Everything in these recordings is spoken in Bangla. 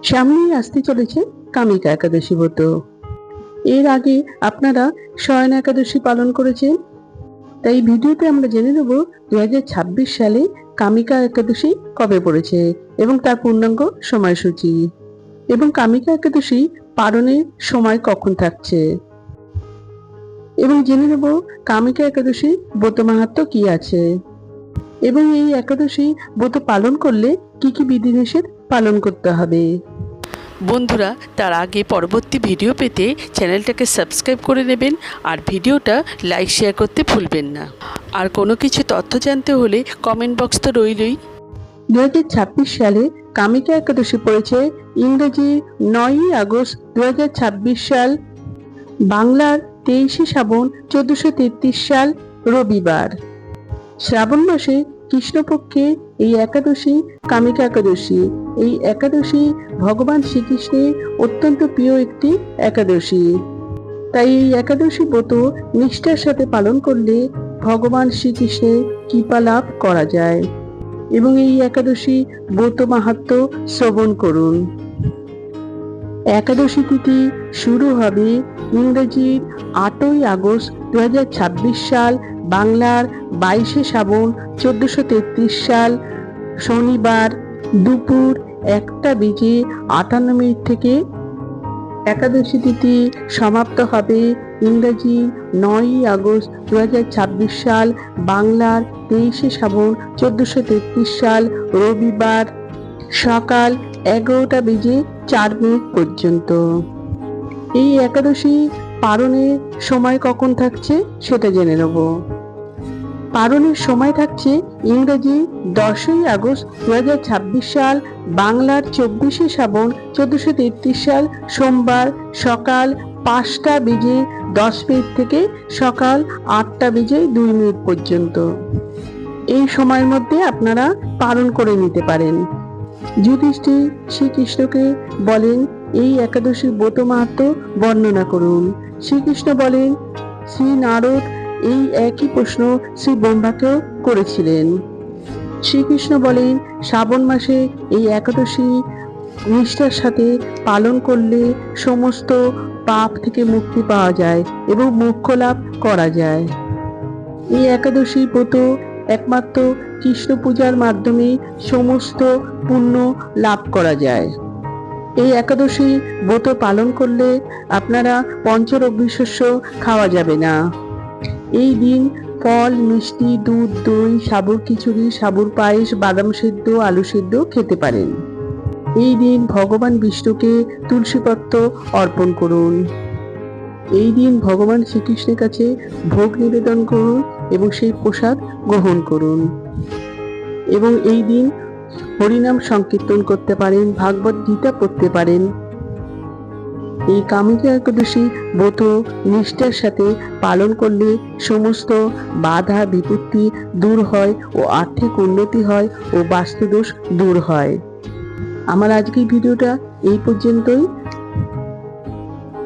সামনেই আসতে চলেছে কামিকা একাদশী ব্রত। এর আগে আপনারা শয়ন একাদশী পালন করেছেন, তাই ভিডিওতে আমরা জেনে নেব 2026 সালে কামিকা একাদশী কবে পড়েছে এবং তার পূর্ণাঙ্গ সময়সূচি, এবং কামিকা একাদশী পালনের সময় কখন থাকছে, এবং জেনে নেব কামিকা একাদশী ব্রত মাহাত্ম্য কি আছে, এবং এই একাদশী ব্রত পালন করলে কি কি বিধিনিষেধ পালন করতে হবে। বন্ধুরা, তার আগে পরবর্তী ভিডিও পেতে চ্যানেলটাকে সাবস্ক্রাইব করে নেবেন আর ভিডিওটা লাইক শেয়ার করতে ভুলবেন না। আর কোনো কিছু তথ্য জানতে হলে কমেন্ট বক্স তো রইলই। 2026 সালে কামিকা একাদশী পড়েছে ইংরেজি 9ই আগস্ট 2026 সাল, বাংলার 23শে শ্রাবণ 1433 সাল রবিবার। শ্রাবণ মাসে কৃষ্ণপক্ষে এই একাদশী কামিকা একাদশী। এই একাদশী ভগবান শ্রীকৃষ্ণের অত্যন্ত প্রিয় একটি একাদশী, তাই এই একাদশী ব্রত নিষ্ঠার সাথে পালন করলে ভগবান শ্রীকৃষ্ণের কৃপা লাভ করা যায়, এবং এই একাদশী ব্রত মাহাত্ম্য শ্রবণ করুন। একাদশী তিথি শুরু হবে ইংরেজির 8ই আগস্ট 2026 সাল, বাংলার 22শে শ্রাবণ 1433 সাল শনিবার দুপুর 1:58 থেকে। একাদশী তিথি সমাপ্ত হবে ইংরেজি 9ই আগস্ট 2026 সাল, বাংলার 23শে শ্রাবণ 1433 সাল রবিবার সকাল 11:04 পর্যন্ত। এই একাদশী পালনের সময় কখন থাকছে সেটা জেনে নেব। পালনের সময় থাকছে ইংরেজি 10ই আগস্ট 2026 সাল, বাংলার 24শে শ্রাবণ 1433 সাল সোমবার সকাল 5:10 থেকে সকাল 8:02 পর্যন্ত। এই সময়ের মধ্যে আপনারা পালন করে নিতে পারেন। যুধিষ্ঠির শ্রীকৃষ্ণকে বলেন এই একাদশীর ব্রত মাহাত্ম্য বর্ণনা করুন। শ্রীকৃষ্ণ বলেন শ্রী নারদ এই একই প্রশ্ন শ্রী ব্রহ্মাকেও করেছিলেন। শ্রীকৃষ্ণ বলেন শ্রাবণ মাসে এই একাদশী নিষ্ঠার সাথে পালন করলে সমস্ত পাপ থেকে মুক্তি পাওয়া যায় এবং মোক্ষ লাভ করা যায়। এই একাদশী ব্রত একমাত্র কৃষ্ণ পূজার মাধ্যমে সমস্ত পুণ্য লাভ করা যায়। এই একাদশী ব্রত পালন করলে আপনারা পঞ্চরব্যি শস্য খাওয়া যাবে না। এই দিন ফল, মিষ্টি, দুধ, দই, সাবুর খিচুড়ি, সাবুর পায়েস, বাদাম সিদ্ধ, আলু সিদ্ধ খেতে পারেন। এই দিন ভগবান বিষ্ণুকে তুলসীপত্র অর্পণ করুন। এই দিন ভগবান শ্রীকৃষ্ণের কাছে ভোগ নিবেদন করুন এবং সেই প্রসাদ গ্রহণ করুন, এবং এই দিন হরিনাম সংকীর্তন করতে পারেন, ভাগবত গীতা পড়তে পারেন। এই কামিকা একাদশী ব্রত নিষ্ঠার সাথে পালন করলে সমস্ত বাধা বিপত্তি দূর হয় ও আর্থিক উন্নতি হয় ও বাস্তুদোষ দূর হয়। আমার আজকের ভিডিওটা এই পর্যন্তই।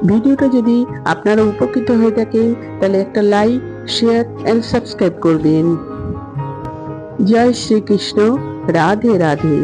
ভিডিওটা যদি আপনারা উপকৃত হয়ে থাকেন তাহলে একটা লাইক, শেয়ার এন্ড সাবস্ক্রাইব করবেন। জয় শ্রীকৃষ্ণ। রাধে রাধে।